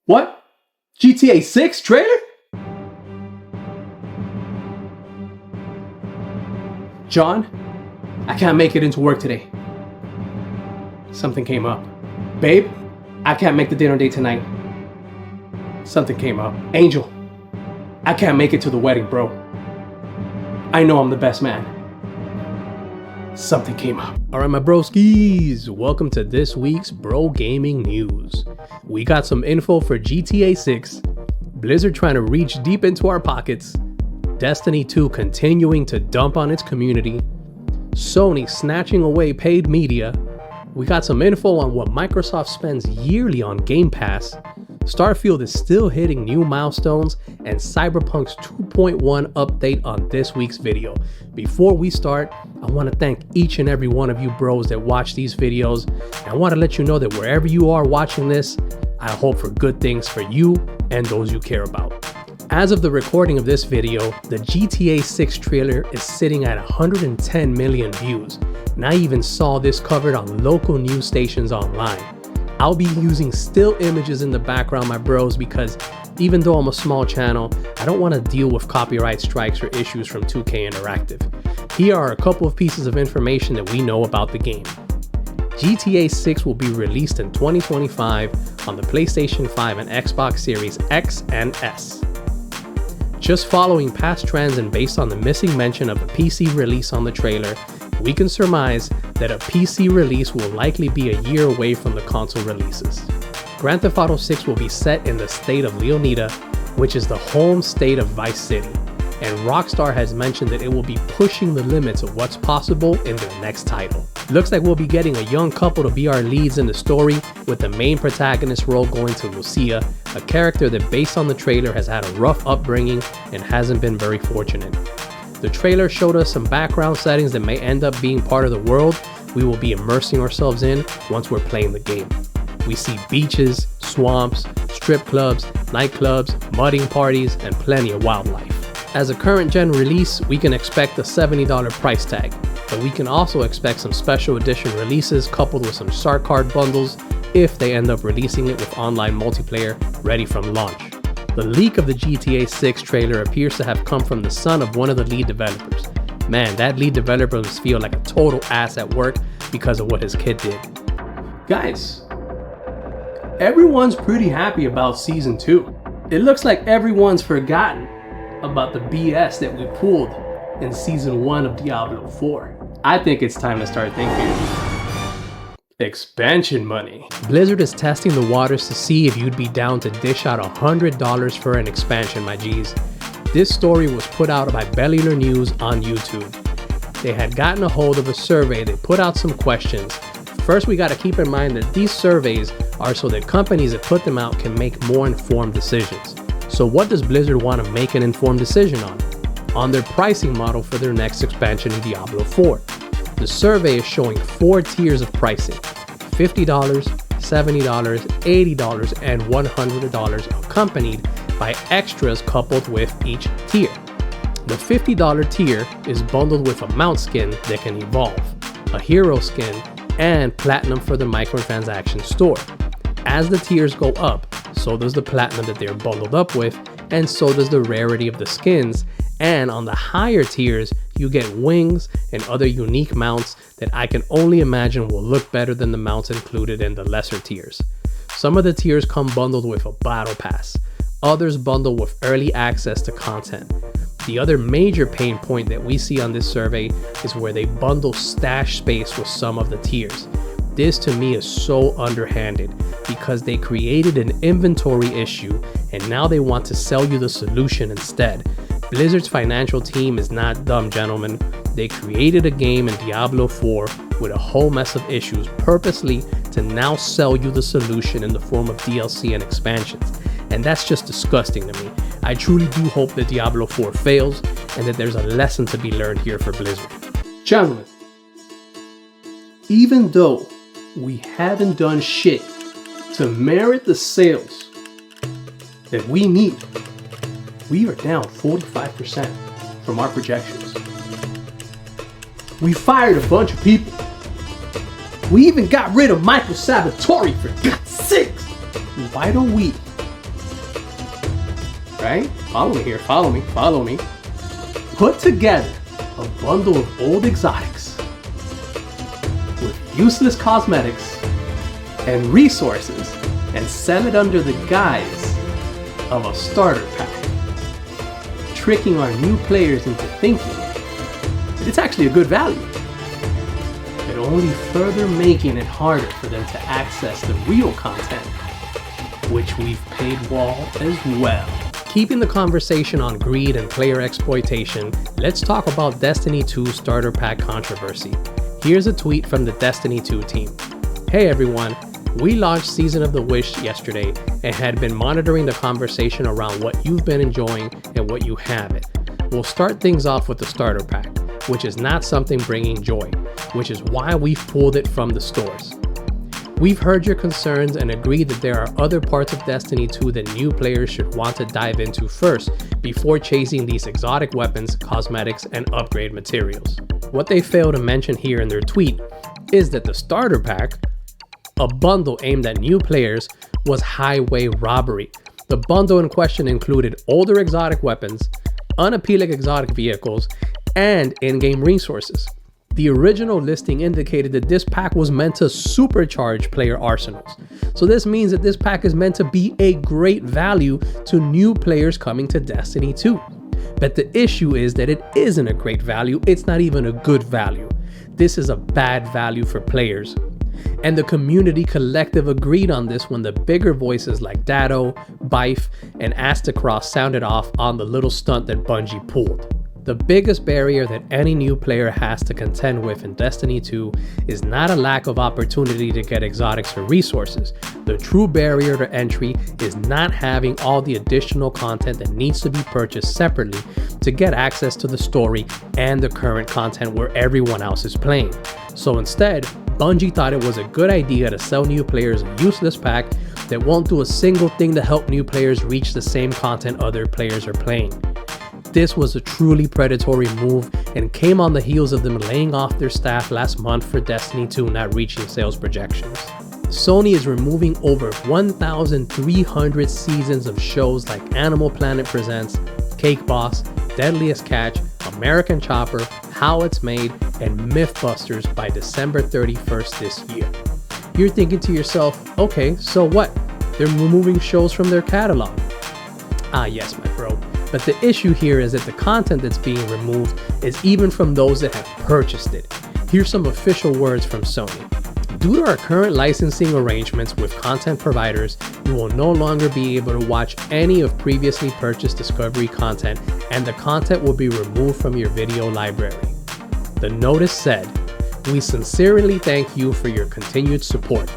What? GTA 6 trailer? John, I can't make it into work today. Something came up. Babe, I can't make the dinner date tonight. Something came up. Angel, I can't make it to the wedding, bro. I know I'm the best man. Something came up. Alright, my broskies, welcome to this week's Bro Gaming News. We got some info for GTA 6, Blizzard trying to reach deep into our pockets, Destiny 2 continuing to dump on its community, Sony snatching away paid media, we got some info on what Microsoft spends yearly on Game Pass, Starfield is still hitting new milestones, and Cyberpunk's 2.1 update on this week's video. Before we start, I want to thank each and every one of you bros that watch these videos, and I want to let you know that wherever you are watching this, I hope for good things for you and those you care about. As of the recording of this video, the GTA 6 trailer is sitting at 110 million views, and I even saw this covered on local news stations online. I'll be using still images in the background, my bros, because even though I'm a small channel, I don't want to deal with copyright strikes or issues from 2K Interactive. Here are a couple of pieces of information that we know about the game. GTA 6 will be released in 2025 on the PlayStation 5 and Xbox Series X and S. Just following past trends and based on the missing mention of a PC release on the trailer, we can surmise that a PC release will likely be a year away from the console releases. Grand Theft Auto 6 will be set in the state of Leonida, which is the home state of Vice City, and Rockstar has mentioned that it will be pushing the limits of what's possible in their next title. Looks like we'll be getting a young couple to be our leads in the story, with the main protagonist role going to Lucia, a character that based on the trailer has had a rough upbringing and hasn't been very fortunate. The trailer showed us some background settings that may end up being part of the world we will be immersing ourselves in once we're playing the game. We see beaches, swamps, strip clubs, nightclubs, mudding parties, and plenty of wildlife. As a current gen release, we can expect a $70 price tag, but we can also expect some special edition releases coupled with some shark card bundles if they end up releasing it with online multiplayer ready from launch. The leak of the GTA 6 trailer appears to have come from the son of one of the lead developers. Man, that lead developer must feel like a total ass at work because of what his kid did. Guys, everyone's pretty happy about Season 2. It looks like everyone's forgotten about the BS that we pulled in Season 1 of Diablo 4. I think it's time to start thinking expansion money. Blizzard is testing the waters to see if you'd be down to dish out $100 for an expansion, my G's. This story was put out by Bellular News on YouTube. They had gotten a hold of a survey that put out some questions. First, we got to keep in mind that these surveys are so that companies that put them out can make more informed decisions. So what does Blizzard want to make an informed decision on? On their pricing model for their next expansion in Diablo 4. The survey is showing 4 tiers of pricing: $50, $70, $80, and $100, accompanied by extras coupled with each tier. The $50 tier is bundled with a mount skin that can evolve, a hero skin, and platinum for the microtransaction store. As the tiers go up, so does the platinum that they're bundled up with, and so does the rarity of the skins. And on the higher tiers, you get wings and other unique mounts that I can only imagine will look better than the mounts included in the lesser tiers. Some of the tiers come bundled with a battle pass, others bundle with early access to content. The other major pain point that we see on this survey is where they bundle stash space with some of the tiers. This to me is so underhanded because they created an inventory issue and now they want to sell you the solution instead. Blizzard's financial team is not dumb, gentlemen. They created a game in Diablo 4 with a whole mess of issues purposely to now sell you the solution in the form of DLC and expansions. And that's just disgusting to me. I truly do hope that Diablo 4 fails and that there's a lesson to be learned here for Blizzard. Gentlemen, even though we haven't done shit to merit the sales that we need, we are down 45% from our projections. We fired a bunch of people. We even got rid of Michael Sabatori, for God's sakes. Why don't we right? Follow me here, follow me. Put together a bundle of old exotics with useless cosmetics and resources and sell it under the guise of a starter pack, tricking our new players into thinking that it's actually a good value, but only further making it harder for them to access the real content, which we've paywall as well. Keeping the conversation on greed and player exploitation, let's talk about Destiny 2 starter pack controversy. Here's a tweet from the Destiny 2 team. Hey everyone, we launched Season of the Wish yesterday and had been monitoring the conversation around what you've been enjoying and what you haven't. We'll start things off with the starter pack, which is not something bringing joy, which is why we've pulled it from the stores. We've heard your concerns and agreed that there are other parts of Destiny 2 that new players should want to dive into first before chasing these exotic weapons, cosmetics, and upgrade materials. What they fail to mention here in their tweet is that the starter pack, a bundle aimed at new players, was highway robbery. The bundle in question included older exotic weapons, unappealing exotic vehicles, and in-game resources. The original listing indicated that this pack was meant to supercharge player arsenals. So this means that this pack is meant to be a great value to new players coming to Destiny 2. But the issue is that it isn't a great value, it's not even a good value. This is a bad value for players. And the community collective agreed on this when the bigger voices like Datto, Bife, and Astacross sounded off on the little stunt that Bungie pulled. The biggest barrier that any new player has to contend with in Destiny 2 is not a lack of opportunity to get exotics or resources. The true barrier to entry is not having all the additional content that needs to be purchased separately to get access to the story and the current content where everyone else is playing. So instead, Bungie thought it was a good idea to sell new players a useless pack that won't do a single thing to help new players reach the same content other players are playing. This was a truly predatory move and came on the heels of them laying off their staff last month for Destiny 2 not reaching sales projections. Sony is removing over 1,300 seasons of shows like Animal Planet Presents, Cake Boss, Deadliest Catch, American Chopper, How It's Made, and Mythbusters by December 31st this year. You're thinking to yourself, okay, so what? They're removing shows from their catalog. Ah yes, my bro. But the issue here is that the content that's being removed is even from those that have purchased it. Here's some official words from Sony. Due to our current licensing arrangements with content providers, you will no longer be able to watch any of previously purchased Discovery content, and the content will be removed from your video library. The notice said, "We sincerely thank you for your continued support."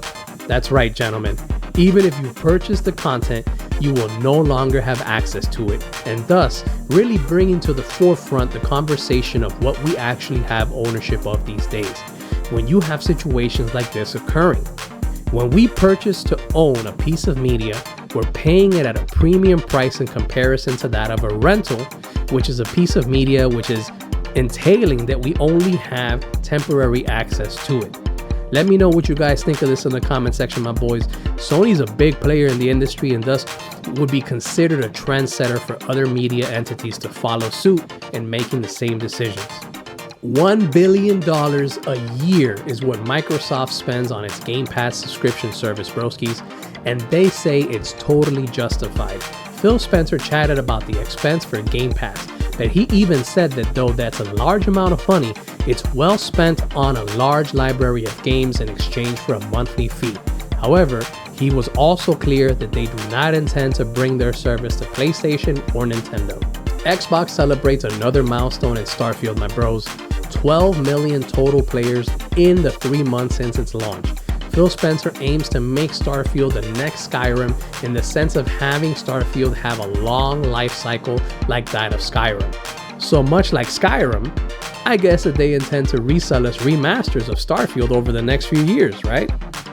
That's right, gentlemen. Even if you purchase the content, you will no longer have access to it, and thus really bringing to the forefront the conversation of what we actually have ownership of these days when you have situations like this occurring. When we purchase to own a piece of media, we're paying it at a premium price in comparison to that of a rental, which is a piece of media which is entailing that we only have temporary access to it. Let me know what you guys think of this in the comment section, my boys. Sony's a big player in the industry and thus would be considered a trendsetter for other media entities to follow suit in making the same decisions. $1 billion a year is what Microsoft spends on its Game Pass subscription service, broskies, and they say it's totally justified. Phil Spencer chatted about the expense for Game Pass, but he even said that though that's a large amount of money, it's well spent on a large library of games in exchange for a monthly fee. However, he was also clear that they do not intend to bring their service to PlayStation or Nintendo. Xbox celebrates another milestone in Starfield, my bros. 12 million total players in the 3 months since its launch. Phil Spencer aims to make Starfield the next Skyrim in the sense of having Starfield have a long life cycle like that of Skyrim. So much like Skyrim, I guess that they intend to resell us remasters of Starfield over the next few years, right?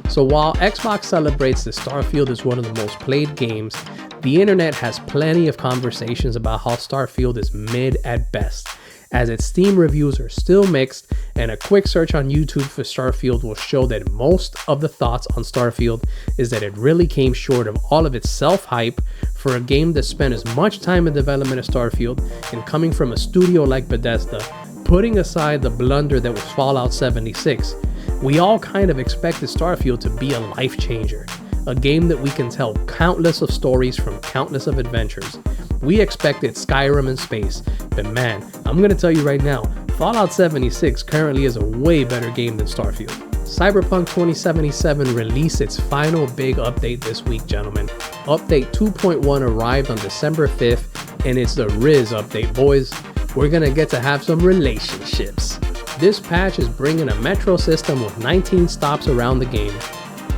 So while Xbox celebrates that Starfield is one of the most played games, the internet has plenty of conversations about how Starfield is mid at best, as its Steam reviews are still mixed, and a quick search on YouTube for Starfield will show that most of the thoughts on Starfield is that it really came short of all of its self-hype For a game that spent as much time in development as Starfield, and coming from a studio like Bethesda, putting aside the blunder that was Fallout 76, we all kind of expected Starfield to be a life changer. A game that we can tell countless of stories from countless of adventures. We expected Skyrim in space, but man, I'm gonna tell you right now, Fallout 76 currently is a way better game than Starfield. Cyberpunk 2077 released its final big update this week, gentlemen. Update 2.1 arrived on December 5th, and it's the Riz update, boys. We're gonna get to have some relationships. This patch is bringing a metro system with 19 stops around the game,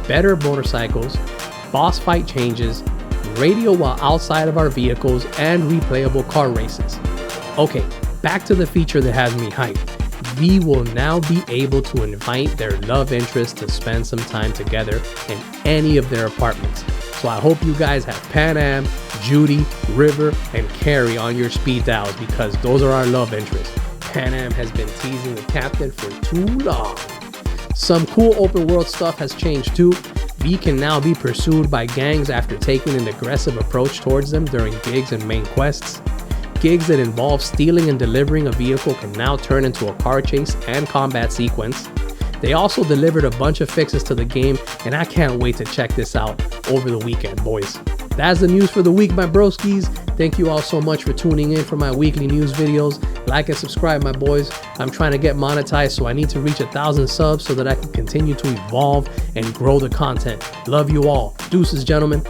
better motorcycles, boss fight changes, radio while outside of our vehicles, and replayable car races. Okay, back to the feature that has me hyped. V will now be able to invite their love interest to spend some time together in any of their apartments. So I hope you guys have Pan Am, Judy, River, and Carrie on your speed dials, because those are our love interests. Pan Am has been teasing the captain for too long. Some cool open world stuff has changed too. V can now be pursued by gangs after taking an aggressive approach towards them during gigs and main quests. Gigs that involve stealing and delivering a vehicle can now turn into a car chase and combat sequence. They also delivered a bunch of fixes to the game, and I can't wait to check this out over the weekend, boys. That's the news for the week, my broskies. Thank you all so much for tuning in for my weekly news videos. Like and subscribe, my boys. I'm trying to get monetized, so I need to reach 1,000 subs so that I can continue to evolve and grow the content. Love you all. Deuces, gentlemen.